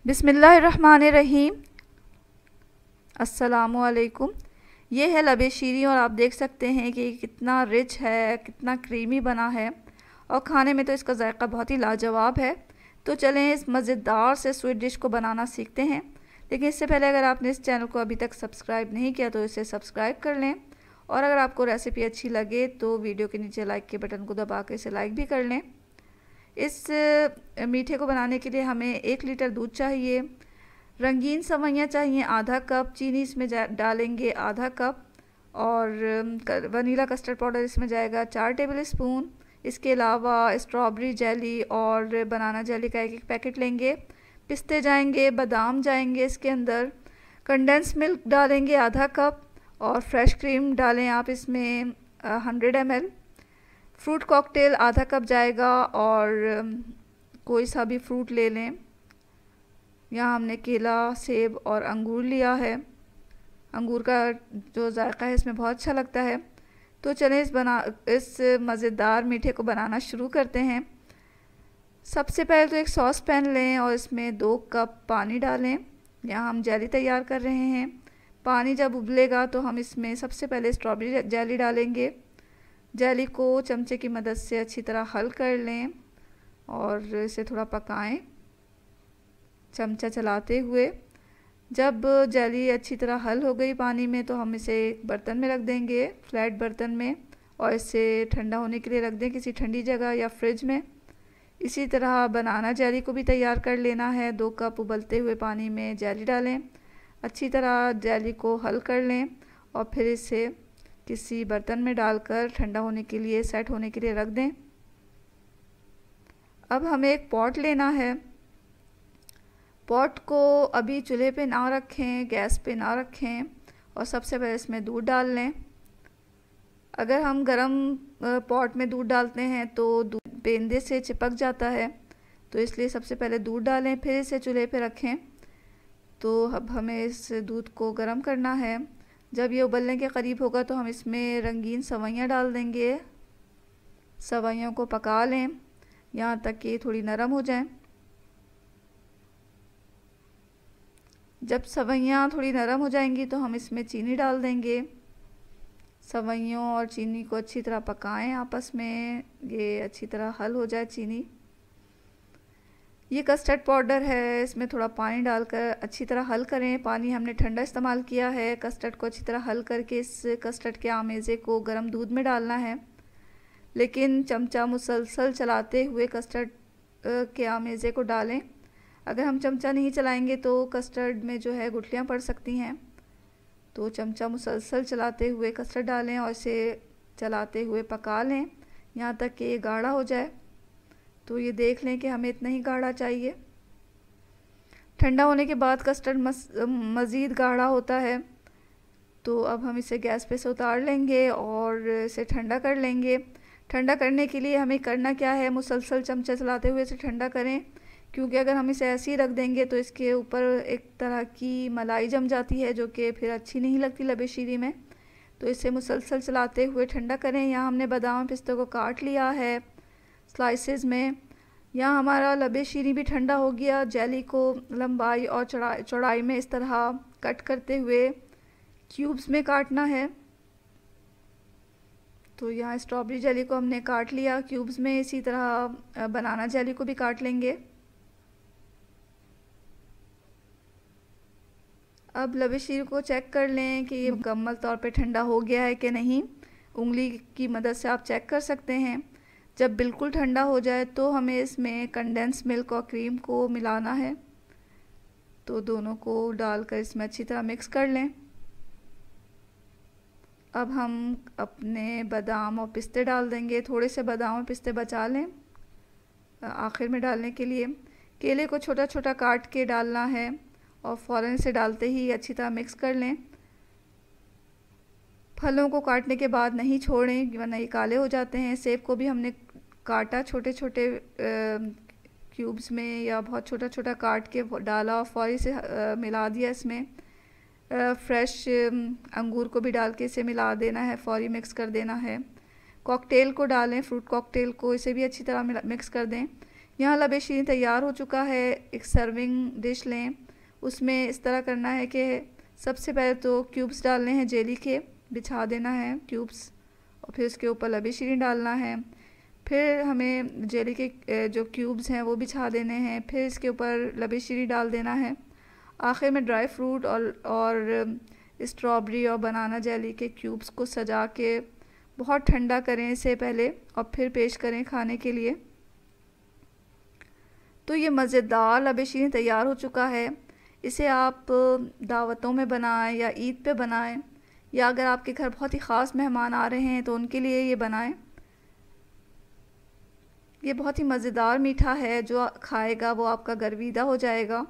बिस्मिल्लाहिर्रहमानिर्रहीम। अस्सलामुअलैकुम। ये है लबे शीरी और आप देख सकते हैं कि कितना रिच है, कितना क्रीमी बना है और खाने में तो इसका जायका बहुत ही लाजवाब है। तो चलें इस मज़ेदार से स्वीट डिश को बनाना सीखते हैं। लेकिन इससे पहले अगर आपने इस चैनल को अभी तक सब्सक्राइब नहीं किया तो इसे सब्सक्राइब कर लें, और अगर आपको रेसिपी अच्छी लगे तो वीडियो के नीचे लाइक के बटन को दबा कर इसे लाइक भी कर लें। इस मीठे को बनाने के लिए हमें 1 लीटर दूध चाहिए, रंगीन सवैयाँ चाहिए आधा कप, चीनी इसमें डालेंगे आधा कप, और वनीला कस्टर्ड पाउडर इसमें जाएगा 4 टेबल स्पून। इसके अलावा स्ट्रॉबेरी जेली और बनाना जेली का 1 पैकेट लेंगे। पिस्ते जाएंगे, बादाम जाएंगे इसके अंदर। कंडेंस मिल्क डालेंगे आधा कप, और फ्रेश क्रीम डालें आप इसमें 100 ml। फ्रूट कॉकटेल आधा कप जाएगा, और कोई सा भी फ्रूट ले लें। यहाँ हमने केला, सेब और अंगूर लिया है। अंगूर का जो जायका है इसमें बहुत अच्छा लगता है। तो चलें इस मज़ेदार मीठे को बनाना शुरू करते हैं। सबसे पहले तो एक सॉस पैन लें और इसमें 2 कप पानी डालें। यहाँ हम जेली तैयार कर रहे हैं। पानी जब उबलेगा तो हम इसमें सबसे पहले स्ट्रॉबेरी जेली डालेंगे। जेली को चमचे की मदद से अच्छी तरह हल कर लें और इसे थोड़ा पकाएं चमचा चलाते हुए। जब जेली अच्छी तरह हल हो गई पानी में तो हम इसे एक बर्तन में रख देंगे, फ्लैट बर्तन में, और इसे ठंडा होने के लिए रख दें किसी ठंडी जगह या फ्रिज में। इसी तरह बनाना जेली को भी तैयार कर लेना है। 2 कप उबलते हुए पानी में जेली डालें, अच्छी तरह जेली को हल कर लें और फिर इसे किसी बर्तन में डालकर ठंडा होने के लिए, सेट होने के लिए रख दें। अब हमें एक पॉट लेना है। पॉट को अभी चूल्हे पे ना रखें, गैस पे ना रखें, और सबसे पहले इसमें दूध डाल लें। अगर हम गरम पॉट में दूध डालते हैं तो दूध पेंदे से चिपक जाता है, तो इसलिए सबसे पहले दूध डालें फिर इसे चूल्हे पे रखें। तो अब हमें इस दूध को गर्म करना है। जब ये उबलने के करीब होगा तो हम इसमें रंगीन सवैयाँ डाल देंगे। सवैयों को पका लें यहाँ तक कि थोड़ी नरम हो जाएं। जब सवैयाँ थोड़ी नरम हो जाएंगी तो हम इसमें चीनी डाल देंगे। सवैयों और चीनी को अच्छी तरह पकाएं आपस में, ये अच्छी तरह हल हो जाए चीनी। ये कस्टर्ड पाउडर है, इसमें थोड़ा पानी डालकर अच्छी तरह हल करें। पानी हमने ठंडा इस्तेमाल किया है। कस्टर्ड को अच्छी तरह हल करके इस कस्टर्ड के आमेज़े को गर्म दूध में डालना है, लेकिन चमचा मुसलसल चलाते हुए कस्टर्ड के आमेज़े को डालें। अगर हम चमचा नहीं चलाएंगे तो कस्टर्ड में जो है गुठलियाँ पड़ सकती हैं। तो चमचा मुसलसल चलाते हुए कस्टर्ड डालें और इसे चलाते हुए पका लें यहाँ तक कि ये गाढ़ा हो जाए। तो ये देख लें कि हमें इतना ही गाढ़ा चाहिए। ठंडा होने के बाद कस्टर्ड मज़ीद गाढ़ा होता है, तो अब हम इसे गैस पे से उतार लेंगे और इसे ठंडा कर लेंगे। ठंडा करने के लिए हमें करना क्या है, मुसलसल चमचा चलाते हुए इसे ठंडा करें, क्योंकि अगर हम इसे ऐसे ही रख देंगे तो इसके ऊपर एक तरह की मलाई जम जाती है जो कि फिर अच्छी नहीं लगती लबे शीरी में। तो इसे मुसलसल चलाते हुए ठंडा करें। यहाँ हमने बादाम पिस्ते को काट लिया है स्लाइसेस में। यहाँ हमारा लबे शीरी भी ठंडा हो गया। जेली को लंबाई और चौड़ाई में इस तरह कट करते हुए क्यूब्स में काटना है। तो यहाँ स्ट्रॉबेरी जेली को हमने काट लिया क्यूब्स में, इसी तरह बनाना जेली को भी काट लेंगे। अब लबे शीरी को चेक कर लें कि ये मुकम्मल तौर पे ठंडा हो गया है कि नहीं। उंगली की मदद से आप चेक कर सकते हैं। जब बिल्कुल ठंडा हो जाए तो हमें इसमें कंडेंस मिल्क और क्रीम को मिलाना है। तो दोनों को डालकर इसमें अच्छी तरह मिक्स कर लें। अब हम अपने बादाम और पिस्ते डाल देंगे। थोड़े से बादाम और पिस्ते बचा लें आखिर में डालने के लिए। केले को छोटा छोटा काट के डालना है और फ़ौरन से डालते ही अच्छी तरह मिक्स कर लें। फलों को काटने के बाद नहीं छोड़ें वरना ये काले हो जाते हैं। सेब को भी हमने काटा छोटे छोटे क्यूब्स में, या बहुत छोटा छोटा काट के डाला और फौरी से मिला दिया इसमें। फ्रेश अंगूर को भी डाल के इसे मिला देना है, फौरी मिक्स कर देना है। कॉकटेल को डालें, फ्रूट कॉकटेल को, इसे भी अच्छी तरह मिक्स कर दें। यहाँ लबे शीरी तैयार हो चुका है। एक सर्विंग डिश लें, उसमें इस तरह करना है कि सबसे पहले तो क्यूब्स डालने हैं जेली के, बिछा देना है क्यूब्स, और फिर उसके ऊपर लबे शीरी डालना है। फिर हमें जेली के जो क्यूब्स हैं वो बिछा देने हैं, फिर इसके ऊपर लबे शीरी डाल देना है। आखिर में ड्राई फ्रूट और स्ट्रॉबेरी और बनाना जेली के क्यूब्स को सजा के बहुत ठंडा करें इसे पहले, और फिर पेश करें खाने के लिए। तो ये मज़ेदार लबे शीरी तैयार हो चुका है। इसे आप दावतों में बनाएं या ईद पे बनाएं, या अगर आपके घर बहुत ही ख़ास मेहमान आ रहे हैं तो उनके लिए ये बनाएं। ये बहुत ही मज़ेदार मीठा है, जो खाएगा वो आपका गर्विदा हो जाएगा।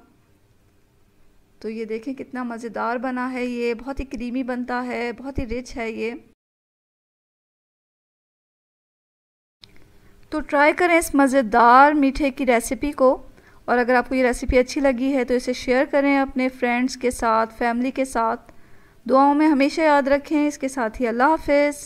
तो ये देखें कितना मज़ेदार बना है, ये बहुत ही क्रीमी बनता है, बहुत ही रिच है ये। तो ट्राई करें इस मज़ेदार मीठे की रेसिपी को, और अगर आपको ये रेसिपी अच्छी लगी है तो इसे शेयर करें अपने फ्रेंड्स के साथ, फैमिली के साथ। दुआओं में हमेशा याद रखें। इसके साथ ही अल्लाह हाफ़िज़।